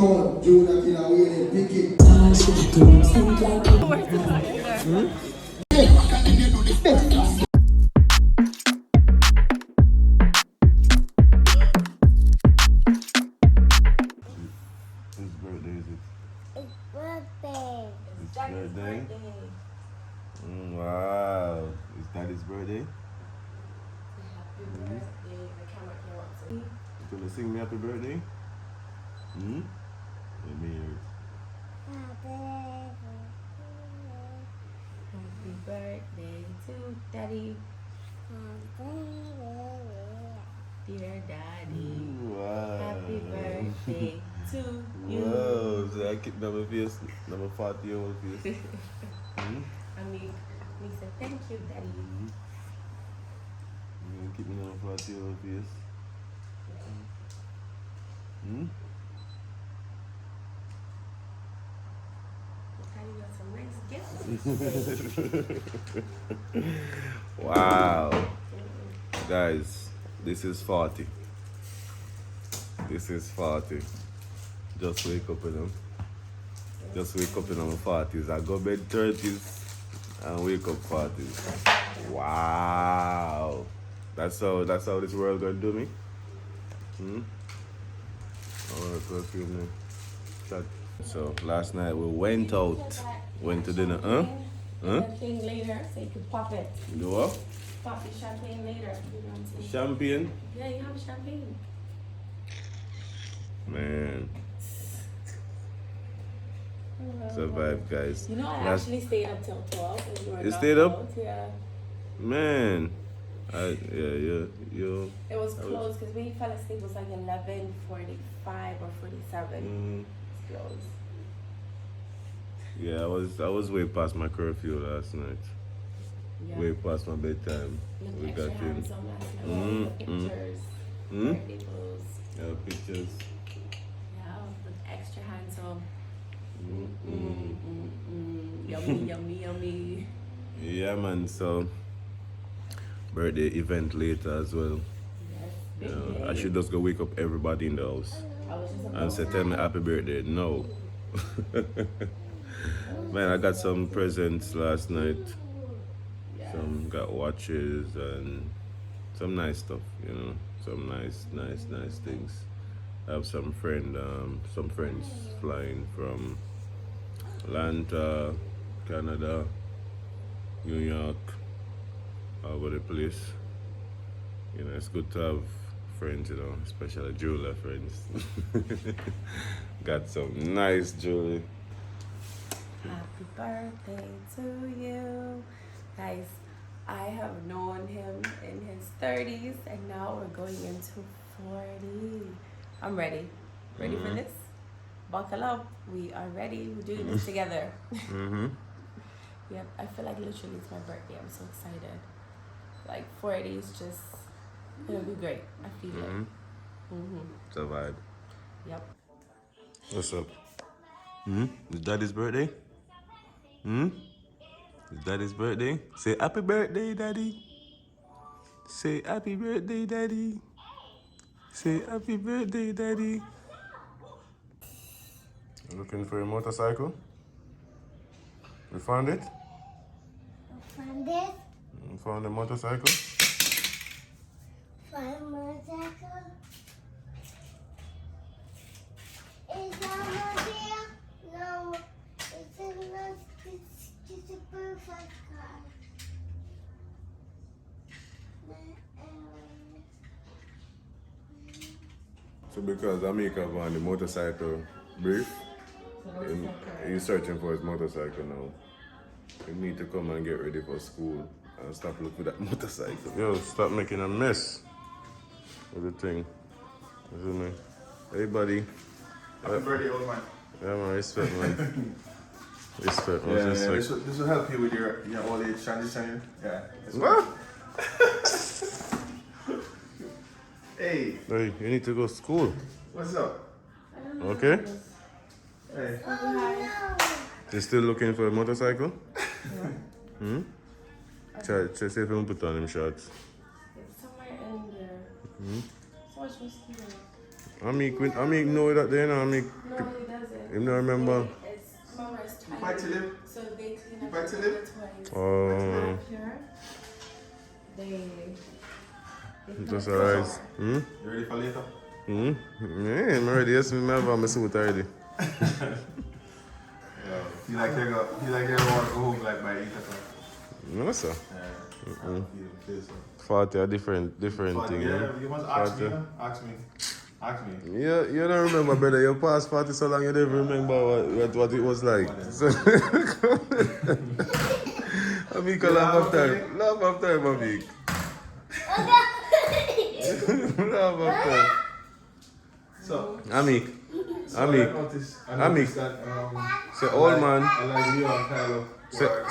town, Junior Killer, Wayne, Picky. Whose birthday is it? It's birthday. It's birthday? Wow. Is Daddy's birthday? Happy birthday. The camera came up to me. You gonna sing me happy birthday? Let me hear it. Happy birthday to Daddy. Dear Daddy. Wow. Happy birthday to you. Wow. So I keep number face, number 40 old face. I mean, we said thank you, Daddy. You keep me number 40 old face. Daddy got some nice gifts. Wow. Guys, this is 40. This is 40. Just wake up, you know. Just wake up in my 40s. I go bed 30s and wake up 40s. Wow. That's how this world gonna do me. I wanna perfume me. So last night we went out. Went to dinner, Champagne later, so you can pop it. You know what? Pop the champagne later. You know what I'm saying? Champagne? Yeah, you have champagne. Man. Survive, guys. You know, I actually stayed up till 12. And you were You not stayed up? out. Yeah. Man. It was close because when you fell asleep, it was like 11:45 or 47. It's close. Yeah, I was way past my curfew last night. Yeah. Way past my bedtime. Looked We extra got in. handsome last night. The pictures. Birthday pose. Yeah, pictures. Yeah, looked extra handsome. Yummy, yummy, yummy. Yeah, man. So birthday event later as well. Yes, You big know, day. I should just go wake up everybody in the house I was just and say, "Tell me happy birthday." No. Man, I got some presents last night. Some got watches and some nice stuff, you know. Some nice things. I have some friends flying from Atlanta, Canada, New York, all over the place. You know, it's good to have friends, you know, especially jeweler friends. Got some nice jewelry. Happy birthday to you. Guys, I have known him in his 30s and now we're going into 40. I'm ready. Ready for this? Buckle up. We are ready. We're doing this together. Yep, I feel like literally it's my birthday. I'm so excited. Like 40 is just, it'll be great. I feel it. It's a vibe. Yep. What's up? Is Daddy's birthday? Is Daddy's birthday? Say happy birthday, Daddy. Say happy birthday, Daddy. Say happy birthday, Daddy. Looking for a motorcycle? You found it? Found it. You found a motorcycle? Found motorcycle. Is that one here? No, it's not. It's just a perfect car. So because Amika found the motorcycle brief, he's searching for his motorcycle now. You need to come and get ready for school and stop looking for that motorcycle. Yo, stop making a mess with the thing. Isn't it? Hey, buddy. Happy birthday, old man. Yeah, man, respect, man. Respect, man. Yeah, Respect. this will help you with your old age transition. Yeah. What? Hey, Hey, you need to go to school. what's up? Okay? Hey. You still looking for a motorcycle? Try see if you can put on them shorts. It's somewhere in there. So much mosquito. I mean, know that they know. I mean, No, he doesn't. you don't remember. Remember, it's tiny. Bite to lip. So they clean You up bite to the lip? toys. Oh, Here, they just alright. You ready for later? Yeah, I'm ready. Yes, I have my suit already. You like you want to go home like by 8 o'clock? No, sir. Yeah. Feel so. 40 a different thing, you know? Yeah, you must ask me. 40. Ask me. Yeah, you don't remember, brother. You passed 40 so long, you don't even remember what it was like. So, Amik, laugh time. Laugh time, Amik. Laugh time. So, Amik. I noticed that Say old man. I like you and Kylo.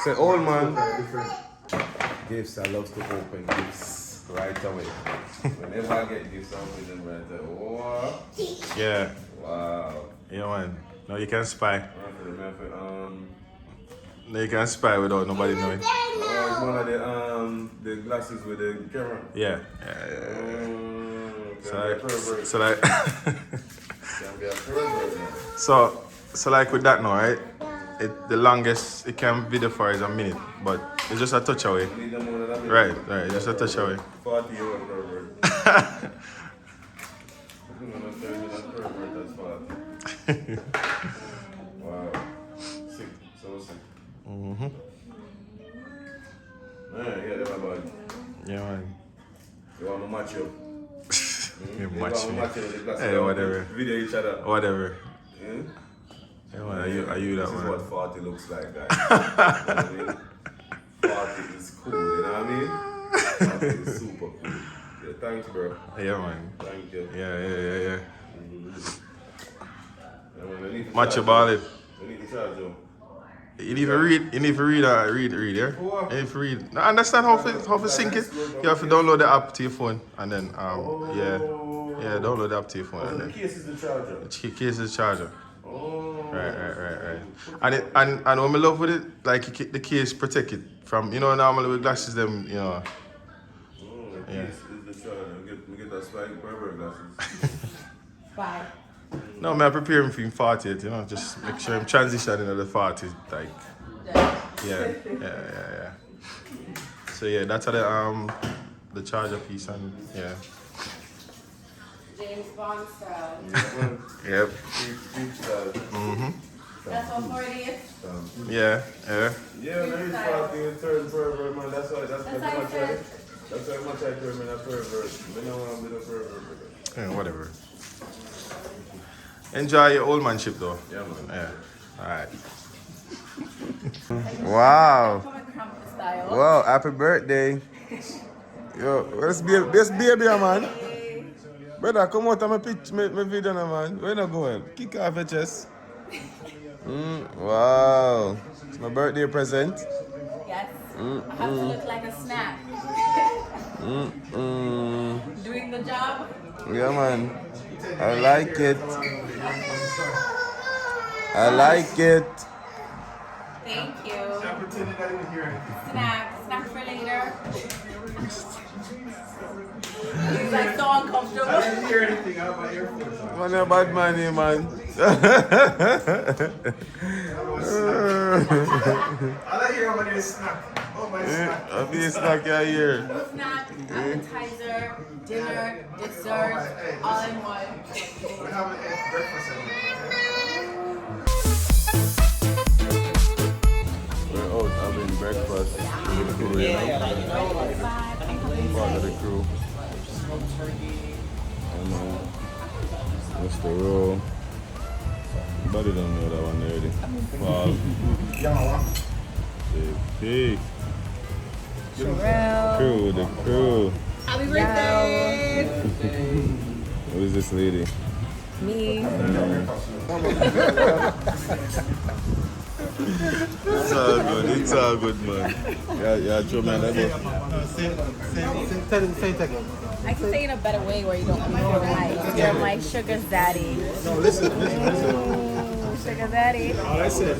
Say old man. Different. Gifts, I love to open gifts right away. Whenever I get gifts, I open them right away. Wow. Yeah, Wow. yeah, man. No, you can spy. Remember, No, you can spy without nobody knowing. it's one of the glasses with the camera. Yeah. So like, Can be a pervert now. so like with that now, right? The longest it can video for is a minute, but it's just a touch away. Need them more than a minute. Right, just a touch away. 40-year-old pervert. I'm gonna turn into a pervert that's 40. Wow. Sick. So sick. Man, yeah, they're about Yeah, man. you want to match up. You They match want to me. match up the glasses. Hey, whatever. Video each other. Whatever. Yeah? Yeah, man, are you that This is man? what 40 looks like, guys. You know what I mean? 40 is cool, you know what I mean? 40 is super cool. Yeah, thanks, bro. Yeah, man. Thank you. Yeah. Yeah, man, I need to Match charge your ball you. it. I need to charge you. You need to read, yeah? You need to read. Now, understand how to sync it? You have to download the app to your phone and then, yeah, download the app to your phone So and the then. case is the charger. The case is charger. Oh. Right. And what I love with it, like the case protect it from, normally with glasses them, The Yeah. case is the charger. We get that spike pervert glasses. Bye. No, man, I prepare him for him 40, just make sure I'm transitioning to the 40, like, yeah. So yeah, that's how the charger piece and yeah. James Bond style. Yep. That's what 40 is. Yeah. Yeah, there is 40 in third pervert, man. That's why That's much how I said. That's how much I turn a pervert. We don't want to be a pervert. Yeah, whatever. Enjoy your old manship though. Yeah, man. Yeah. Alright. Wow. Come and crump the style. Wow, happy birthday. Yo, where's baby, man? Brother, come out of my video, now, man. Where you going? Kick off your chest. Wow. It's my birthday present. Yes. I have to look like a snack. Doing the job. Yeah, man. I like it. I like it. Thank you. Snack for later. He's like so uncomfortable. I didn't hear anything out of my earphones. Man, you're a bad man, here, man. All I hear over there is snack. Oh, my snack. I'll be a snack here. Snack, appetizer, dinner, dessert, all in one. We haven't had breakfast yet. We're out having breakfast with the crew, you know? Part of the crew. Mr. Rowe. Everybody don't know that one already. Paul. JP. Crew, the crew. Happy birthday! What is this lady? Me. It's all good, man. Yeah, true, man. Say it again. I can say it in a better way where you don't know that. You're my sugar daddy. No, listen. Sugar daddy. All I said.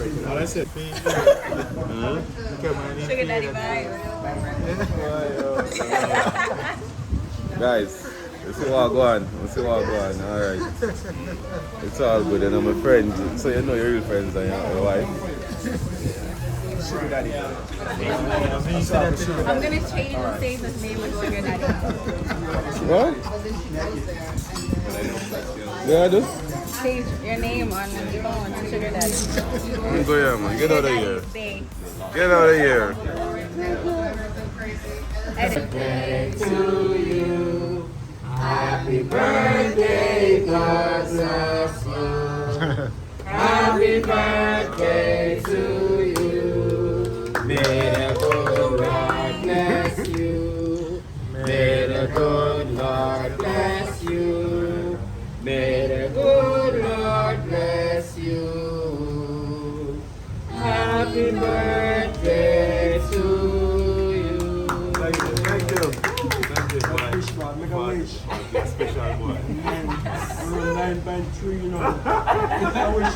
Sugar daddy vibes. Guys, Let's see what go on. Let's see what go on. Alright. It's all good. And I'm a friend. So you know your real friends and your wife. I'm gonna change and save his name with Sugar Daddy. What? Yeah, I do. Change your name on the phone to Sugar Daddy. Go here, man. Get out of here. Say, Get out of here. edit. To you, happy birthday, God bless you. Happy birthday to you. May the good Lord bless you. May the good Lord bless you. May the good Lord bless you. Happy birthday to you. Thank you. Thank you, boy. Wish, man. Make a wish. Special boy. We're 9.3, you know. Make a wish.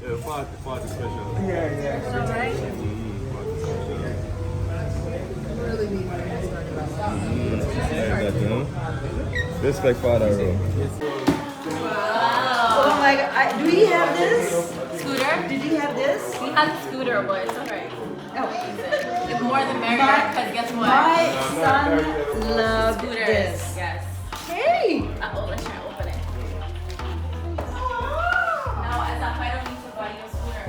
Yeah, 40 special. Yeah. Alright. Respect Father. Oh my god, do we have this? Scooter? Did you have this? He has a scooter, but it's alright. Oh. It's more than merrier, because guess what? My son loved Scooters. this. Yes. Hey! Oh, let's try to open it. No, as a I don't need to buy you a scooter.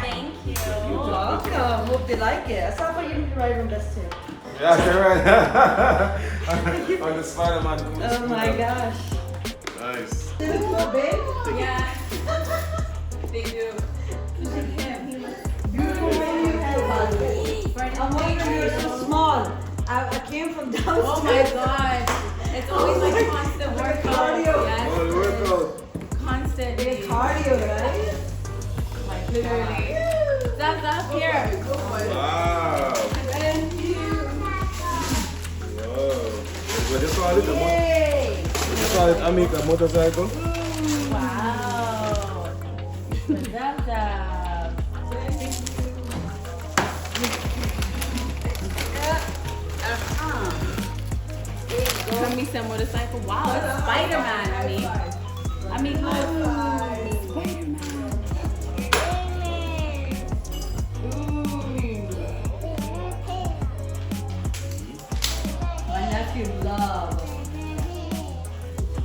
Thank you. Welcome. Hope they like it. I saw for you need to ride on this too. Yeah, you're right. On the Spider-Man. Oh my gosh. Nice. Is it so big? Yeah. They do. Beautiful way you have it. I'm wondering you're so small. I came from downstairs. Oh my god. It's always like constant workout. Cardio. Yes. Workout. Constant. It's cardio, right? Like literally. Stop here. Wow. Thank you. Whoa. What you call it? Yay! What you call it? Amica motorcycle? Wow. Zap. Send me some motorcycle. Wow, it's Spider-Man. I mean, look. Spider-Man. My nephew loves.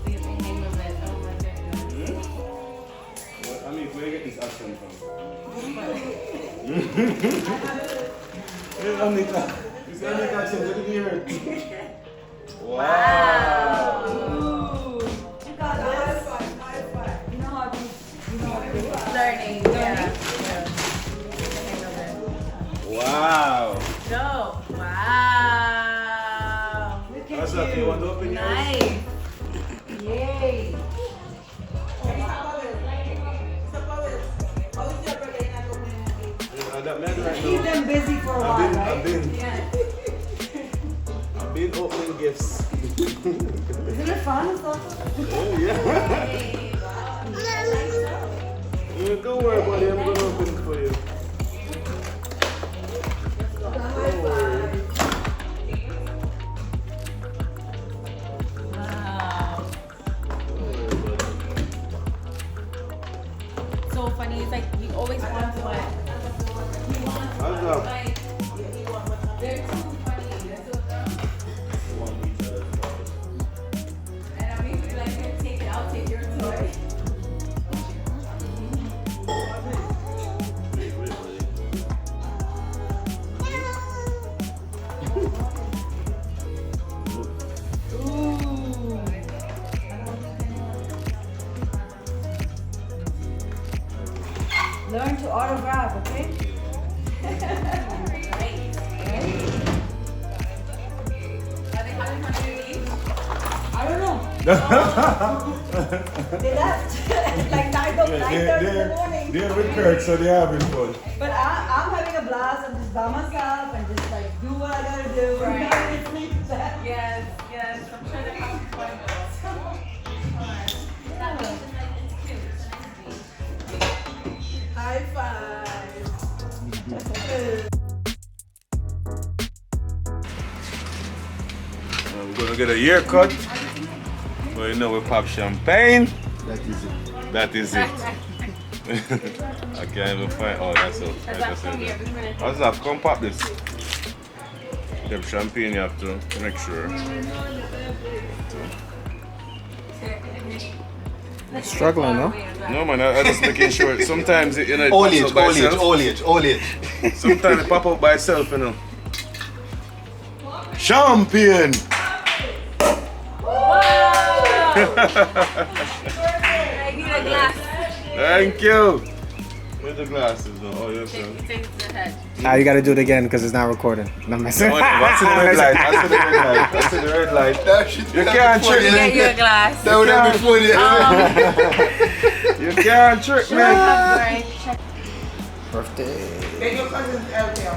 The name of it. Oh my goodness. I mean, where you get this action from? Hey, Amica. You see Amica action, let me hear it. Wow. Ooh. You got this. You know how to do it. Learning. Yeah. Wow. Go. Wow. Look What's at up? You want to you. open yours? Nice. Yay. That man right Keep now. them busy for a while, I've right? been opening gifts. Isn't it fun and stuff? Oh yeah. Don't worry, buddy. I'm gonna open it for you. Wow. So funny. It's like he always wants what? He wants How's that? like they're too funny. They're so dumb. And I'm usually like, here, take it. I'll take your toy. Learn to autograph, okay? Are they coming from underneath? I don't know. They left like 9:30 in the morning. They're with Kurt, so they're having fun. But I'm having a blast. I'm just by myself and just like do what I gotta do. Right. And sleep back. Yes. I'm sure they're having fun. That means it's like it's cute. It's nice. High We're gonna get a haircut. But you know we pop champagne. That is it. That is it. I can't even find. Oh, that's all. How's that? Come pop this. Get champagne, you have to make sure. Struggling, no? No man, I just making sure. Sometimes it, you know, it Old pops age, up by old age, itself. old age, old age. Sometimes it pop up by itself, you know. Champagne! I need a glass. Thank you! Where's the glasses though? Oh, yes, sir. Ah, you gotta do it again because it's not recording. No, I'm messing. What's in the red light? What's in the red light? What's in the red light? That shit You can't trick Get me. you a glass. That would have been funny. You can't trick me. Birthday. Get your cousin's out there.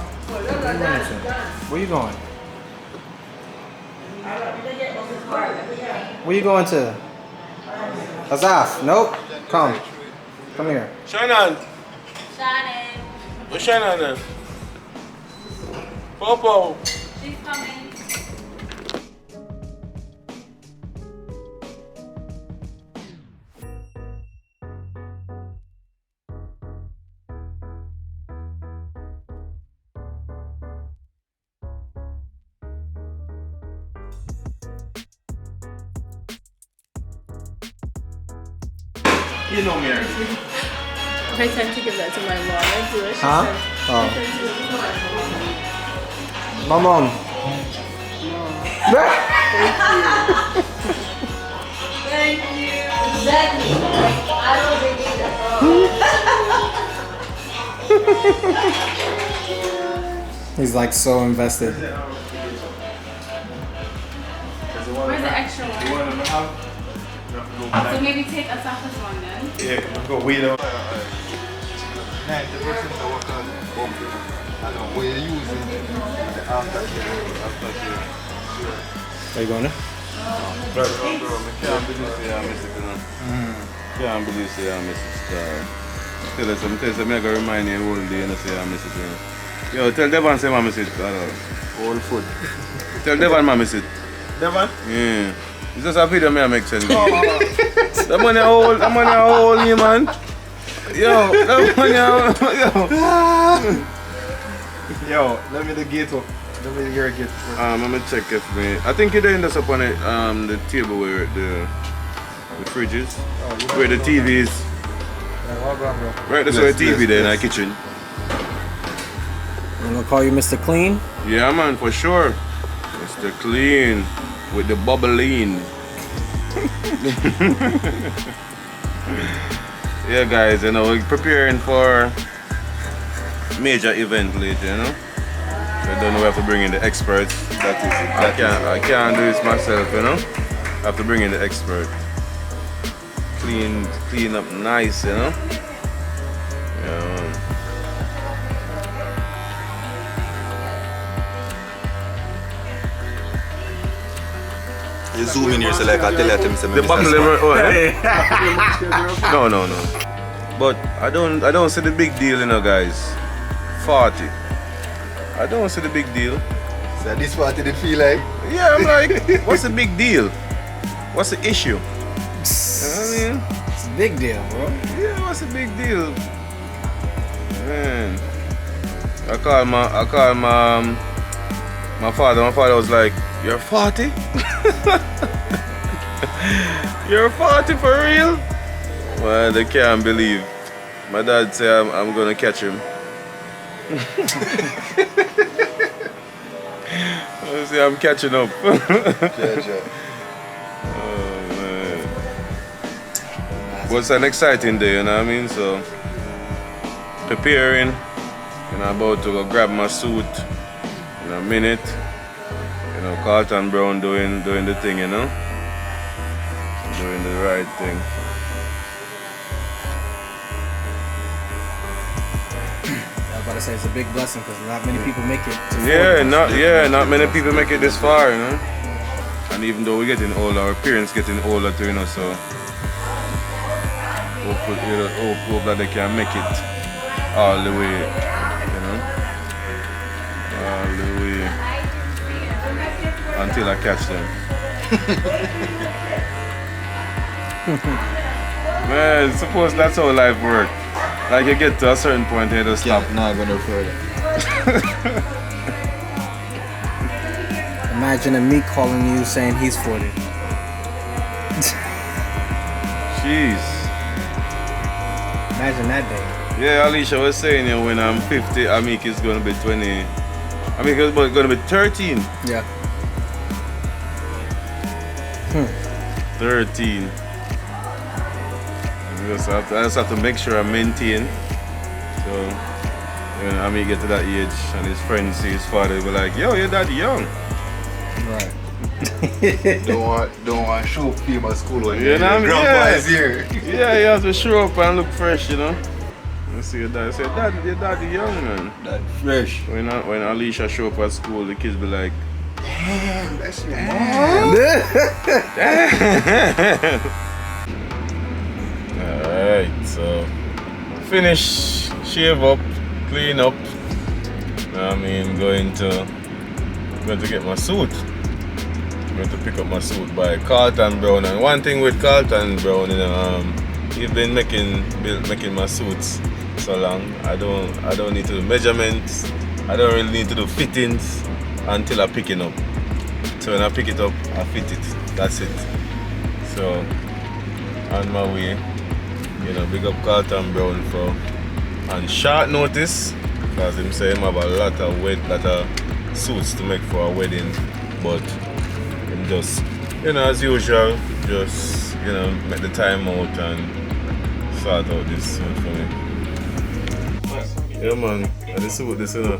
Where you going? Where you going to? Azaf? Nope. Come. Come here. Shannon. Shannon. Where's Shannon then? Popo. She's coming. You know me already. I tend to give that to my mom. I do it. She Huh? says, Oh. I tend to give it to my mom. My mom. Thank you. Exactly. I don't think it's He's like so invested. Where's the extra one? You want them to have? So maybe take a surface one then. Yeah, go weed out. 90% of what I know we're using the aftercare. Where you going now? Bro, I can't believe I miss it, you know. Can't believe I miss it. Tell us some things that make a remind you all day and say I miss it, you know. Yo, tell Devon say I miss it. All food. Tell Devon I miss it. Devon? Yeah. It's just a video me make sense. The money hold, you man. Yo, the money hold, Yo, let me the gate up. Let me hear a gate. I'm gonna check if me. I think it ends up on it, the table where the fridge is, where the TV is. Right, that's where the TV there in our kitchen. I'm gonna call you Mr. Clean. Yeah, man, for sure. Mr. Clean with the bubbling. Yeah, guys, you know, we're preparing for major event later, you know. I don't know, we have to bring in the experts. I can't do this myself, you know. I have to bring in the expert. Clean up nice, you know. Yeah. You zoom in here so like I tell you to The bottom level. Oh, eh? No. But I don't see the big deal, you know, guys. 40. I don't see the big deal. So this party they feel like? Yeah, I'm like, what's the big deal? What's the issue? You know what I mean? It's a big deal, bro. Yeah, what's the big deal? Man. I called my father. My father was like, "You're 40? You're 40 for real?" Well, they can't believe. My dad said I'm gonna catch him. I say I'm catching up. Oh man. But it's an exciting day, you know what I mean? So preparing, and I'm about to go grab my suit in a minute. You know, Carlton Brown doing the thing, you know? Doing the right thing. I was about to say it's a big blessing because not many people make it. To 40. Not many people make it this far, you know? And even though we're getting older, our parents getting older too, you know, so hopefully, you know, hope that they can make it all the way, you know? All the way. And until I catch them. Man, suppose that's how life works. Like you get to a certain point and you just stop. Not going no further. Imagine me calling you saying he's 40. Jeez. Imagine that day. Yeah, Alicia was saying, you know, when I'm 50, Amik is going to be 20. Amik is going to be 13. Yeah. 13. I just have to make sure I maintain. So, when Amik get to that age and his friends see his father, be like, yo, you're that young. Right. don't want to show up to my school when You know what I mean? grandpa is here. Yeah, you have to show up and look fresh, you know. You see your dad. Say, Dad, your daddy young, man. That fresh. When Alicia show up at school, the kids be like, Damn, that's your mom. Alright, so finish, shave up, clean up. I mean, going to get my suit. I'm going to pick up my suit by Carlton Brown. And one thing with Carlton Brown, you know, he's been making my suits so long. I don't need to do measurements. I don't really need to do fittings until I pick it up. So when I pick it up, I fit it. That's it. So on my way, you know, big up Carlton Brown for on short notice, because him say him have a lot of suits to make for a wedding, but him just, you know, as usual, just, you know, make the time out and sort out this suit for me. Yeah man, and the suit this, you know.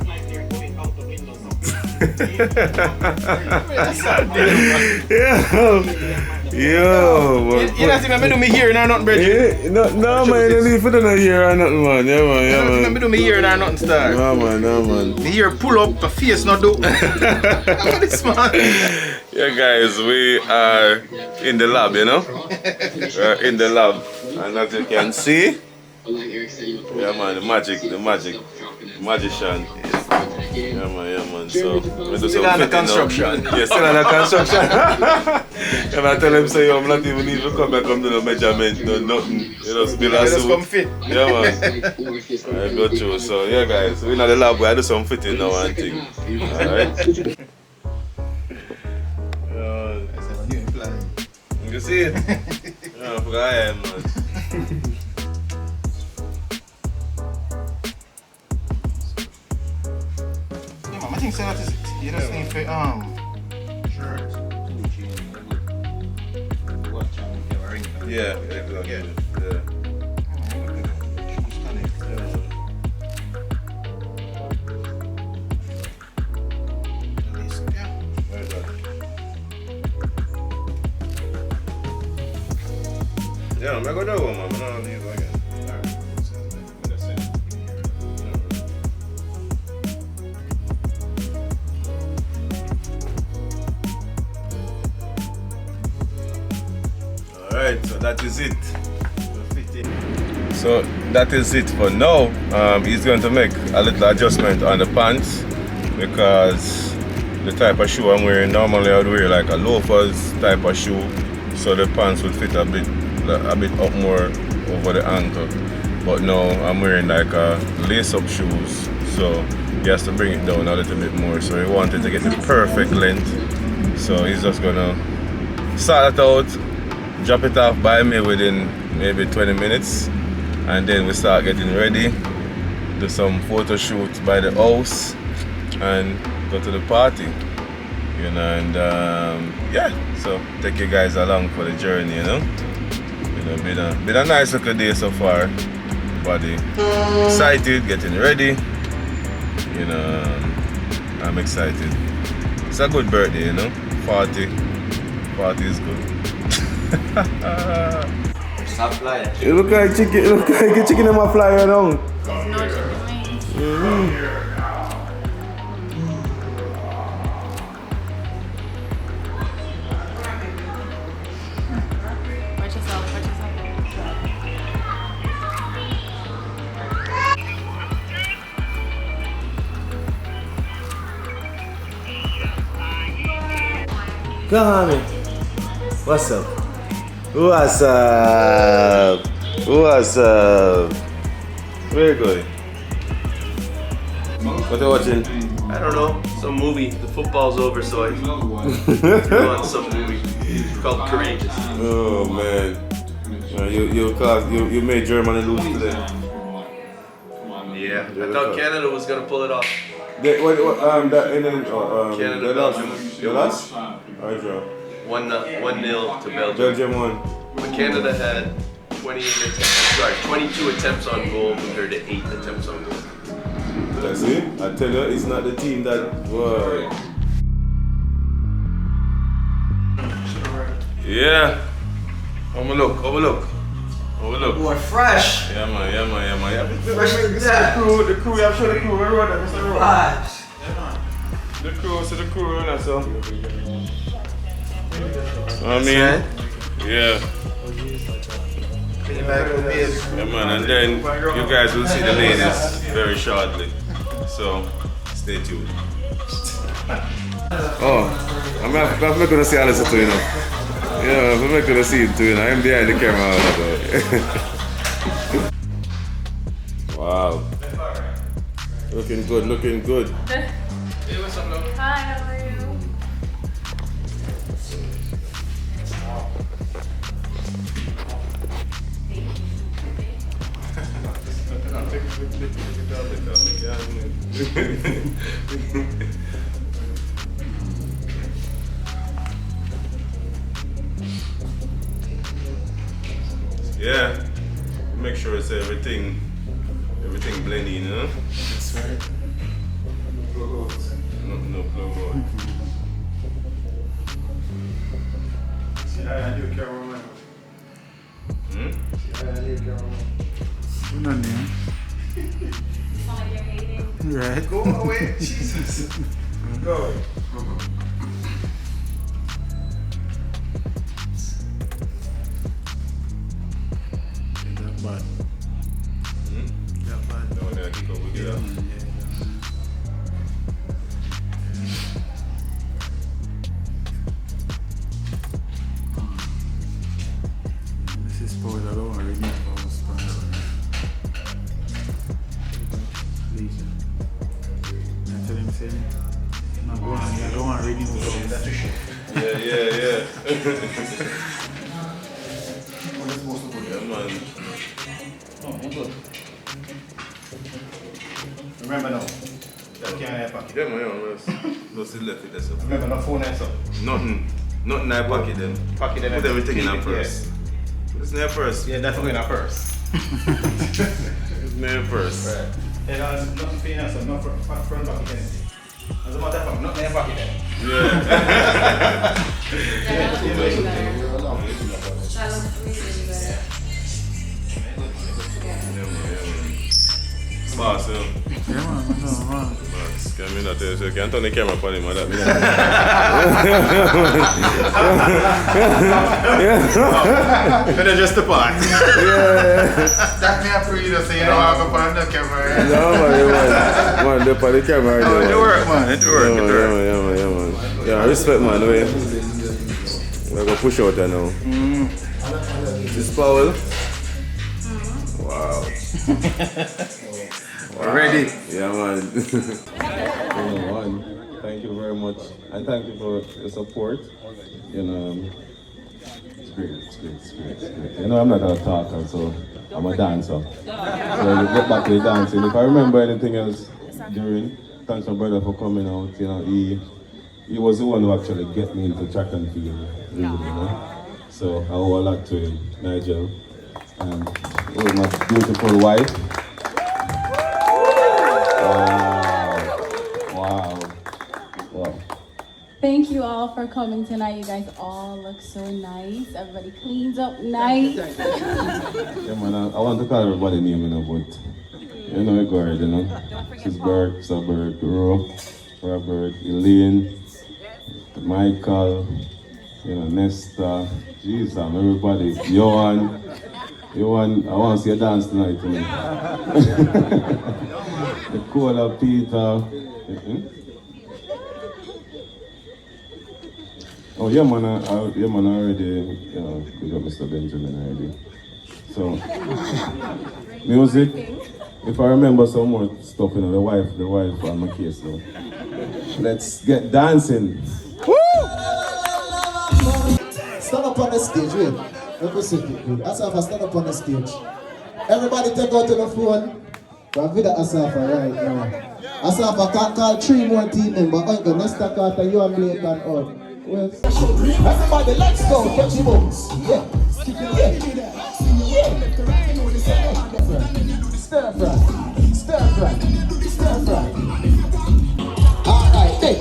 Yo, You don't think I do me here and nothing, Bridget? yeah, no man, you don't need to do no hair or nothing, man. Yeah man, yeah man. I do me here and nothing, star. No man, no man. The hair pull up, the face not do. This man. Yeah guys, we are in the lab, you know. We're in the lab, and as you can see, yeah man, the magician. Yeah man, so we do some Still under fitting now. construction. Yeah, still under construction. And I tell him, say, yo, I'm not even need to come back, come to no measurement, no nothing. You know, still a Just suit. come fit. Yeah man. I go through. So yeah guys, we're in the lab, we do some fitting now and thing. Alright. You see it? Yeah, I forgot I am, man. I think so that is it. You just need to Yeah, exactly. Yeah. Yeah, I'm gonna go that one, man. I'm not leave again. Alright, so that is it. So that is it for now. He's going to make a little adjustment on the pants because the type of shoe I'm wearing, normally I would wear like a loafers type of shoe, so the pants would fit a bit up more over the ankle. But now I'm wearing like lace-up shoes, so he has to bring it down a little bit more. So he wanted to get the perfect length, so he's just gonna sort it out, drop it off by me within maybe 20 minutes, and then we start getting ready, do some photo shoots by the house and go to the party, you know. And yeah, so take you guys along for the journey, you know. Been a nice little day so far. Body excited, getting ready, you know. I'm excited. It's a good birthday, you know. 40 is good. Stop flying. It look like chicken. It look like a chicken in my flyer now. No chicken wings. Watch yourself. Come on, man. What's up? What's up? What's up? Where you going? What are you watching? I don't know, some movie. The football's over, so I threw on some movie called Courageous. Oh man, you made Germany lose today. Yeah, I thought Canada was gonna pull it off. Canada, Belgium. You lost? I draw. 1-0 to Belgium. Belgium won. But Canada had 22 attempts on goal compared to 8 attempts on goal. That's it. I tell you, it's not the team that. Boy. Yeah. Overlook. Boy, fresh. Yeah man. Fresh like that. The crew, I'm sure the crew will run it, Mr. Road. Vibes. The crew runner, so. I mean, yeah. Yeah man, and then you guys will see the ladies very shortly. So stay tuned. Oh, I'm not gonna see Alice too, you know. Yeah, I'm not gonna see him too, you know. I'm behind the camera. Wow. Looking good. Hi, how are you? Yeah. Make sure it's everything blending, you know? That's right. No plug out. None there. Right. Go away, Jesus. Go. That bad. That bad. No, I keep up with you. This is Powells. I don't want to renew our sponsor. Please. I tell him, say, no, I don't want to renew our Yeah. What is supposed to put? Yeah, man. Oh, good. Remember now, that can't have pocket. Yeah, man. No, still left it there, so. Remember, no phone and so. Nothing in my pocket then. Pocket and Put everything in our purse. It's in our purse. Yeah, definitely in our purse. It's in our purse. Right. And nothing for you now, so no front pocket anything. As a matter of fact, nothing in your pocket then. Yeah. That looks really better. Boss, Yeah, man. Boss. Can me not tell you, so you can't turn the camera upon him or that. Could have just the part. That me a free to say you don't have to put on the camera. No, man, they're on the camera. Oh, it work, man. It work. Yeah, man. Yeah, respect, man. We're going to push out there now. This Powell. Wow. Ready? Yeah, man. Thank you very much. And thank you for the support. You know, it's great. You know, I'm not a talker, so I'm a dancer. So we get back to the dancing. If I remember anything else during, thanks my brother for coming out. You know, he was the one who actually get me into track and field, really, you know. So I owe a lot to him, Nigel. And it was my beautiful wife. Wow. Thank you all for coming tonight. You guys all look so nice. Everybody cleans up nice. Yeah, man, I want to call everybody name, you know, but you know, it girl, you know. She's Bert, Sabert, Robert, Elaine, Michael, you know, Nesta, Jesus, everybody, Johan, I want to see a dance tonight, you know. Nicola, Peter. Oh yeah, man, yeah, man, already, we got Mr. Benjamin already. So, music, if I remember some more stuff, you know, the wife on my case now. Let's get dancing. Stand up on the stage, wait. Let me see it. Asafa, stand up on the stage. Everybody take out to the phone. We're with Asafa right now. Asafa can't call 3 more team members. Uncle, Mr. Carter, you and Blake and all. Everybody, let's go. Catch the bumps. Yeah. Yeah. Stir fry. Stir fry. Stir fry. Alright, hey.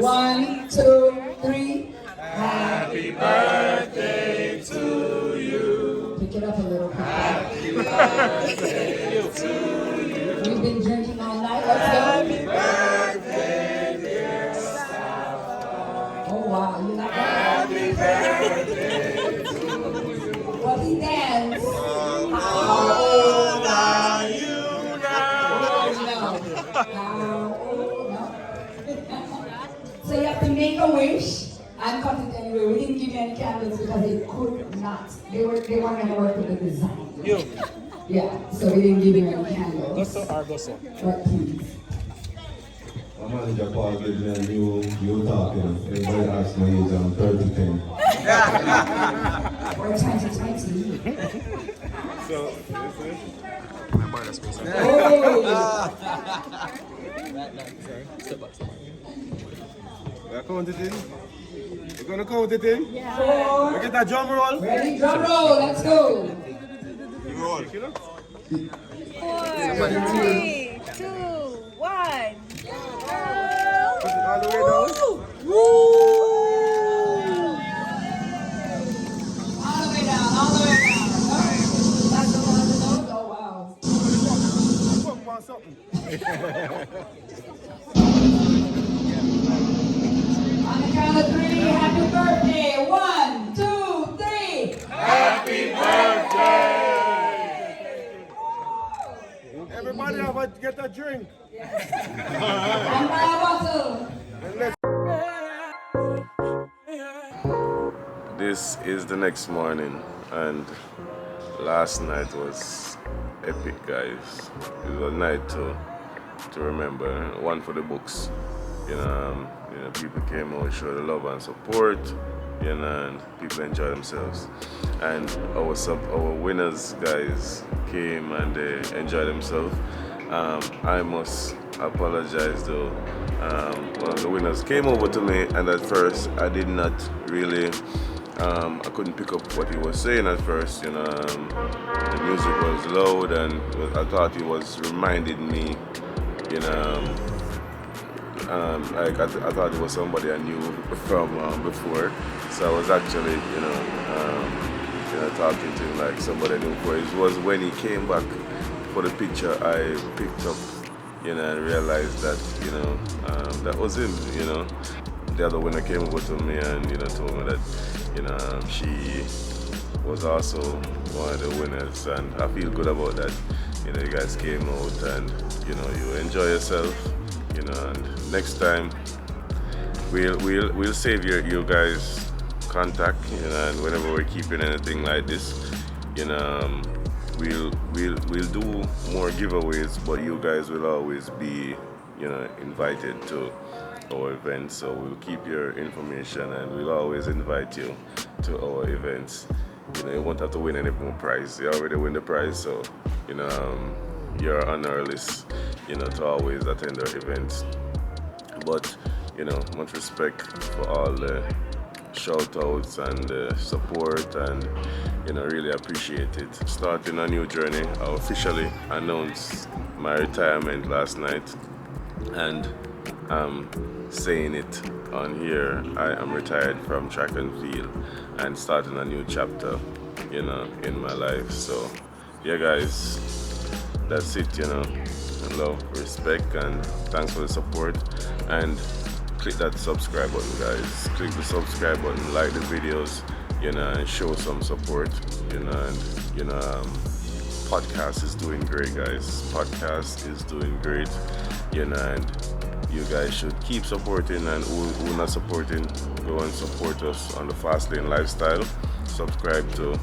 One, two, three. Happy birthday to you. Pick it up a little bit. Happy birthday to you. We've been drinking all night. Let's go. Happy birthday, dear Sal. Oh wow, you like that? Happy birthday to you. Well, he danced. How old are you now? How old? No. So you have to make a wish and cut it anyway. We didn't give you any candles because they could not. They weren't going to work with the design. Yeah, so we didn't give you any candles. Go so. But please. My manager Paul gave me a new talking. Everybody asks my age, I'm 3010. We're 2020. So, we're counting it in. We're gonna count it in. Yeah. 4. We get that drum roll. Ready? Drum roll. Let's go. Roll. 4, 3, 2, 1. Put it all the way down. Woo! All the way down. All the way down. That's the one that knows. Oh wow. Pump on something. On the count of 3, happy birthday. 1, 2, 3. Happy birthday. Everybody get a drink. And buy a bottle. This is the next morning, and last night was epic, guys. It was a night to remember, one for the books. People came out, showed the love and support, and people enjoyed themselves. And our winners, guys, came and they enjoyed themselves. I must apologize though. One of the winners came over to me, and at first I did not really. I couldn't pick up what he was saying at first. The music was loud, and I thought he was reminding me, I thought it was somebody I knew from before. So I was actually, talking to him like somebody I knew before. It was when he came back for the picture, I picked up, and realized that, that was him. The other winner came over to me and, told me that, she was also one of the winners, and I feel good about that. You guys came out and, you enjoy yourself. And next time we'll save your guys' contact, and whenever we're keeping anything like this, we'll do more giveaways, but you guys will always be, invited to our events. So we'll keep your information, and we'll always invite you to our events. You won't have to win any more prize. You already win the prize, so you're on our list, to always attend our events. But, much respect for all the shout outs and support, and, really appreciate it. Starting a new journey. I officially announced my retirement last night, and saying it on here, I am retired from track and field and starting a new chapter, you know, in my life. So yeah guys, that's it, you know. Love, respect, and thanks for the support. And click that subscribe button, guys. Click the subscribe button, like the videos, you know, and show some support, you know. And you know, podcast is doing great, guys. Podcast is doing great, you know, and you guys should keep supporting, and who not supporting, go and support us on the Fast Lane Lifestyle. Subscribe to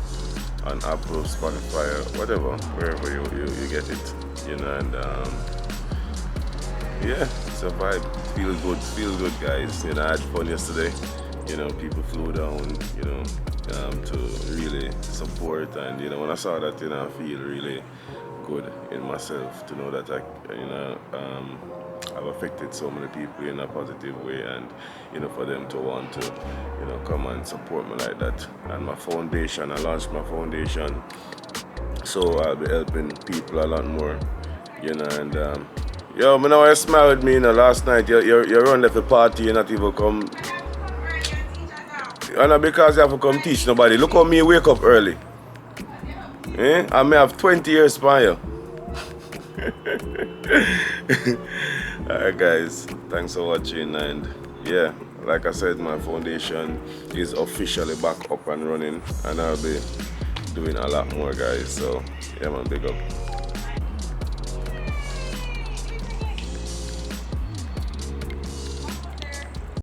on Apple, Spotify, whatever, wherever you get it, you know. And yeah, it's a vibe. Feel good guys. You know, I had fun yesterday. You know, people flew down, you know, to really support, and you know, when I saw that, you know, I feel really good in myself to know that I've affected so many people in a positive way, and you know, for them to want to, you know, come and support me like that. And my foundation, I launched my foundation, so I'll be helping people a lot more, you know. And yo, I know you smile with me, you know. Last night you run left the party, you not even come. And not because you have to come teach nobody. Look how me wake up early. I may have 20 years span you. Alright guys, thanks for watching, and yeah, like I said, my foundation is officially back up and running, and I'll be doing a lot more, guys. So yeah man, big up.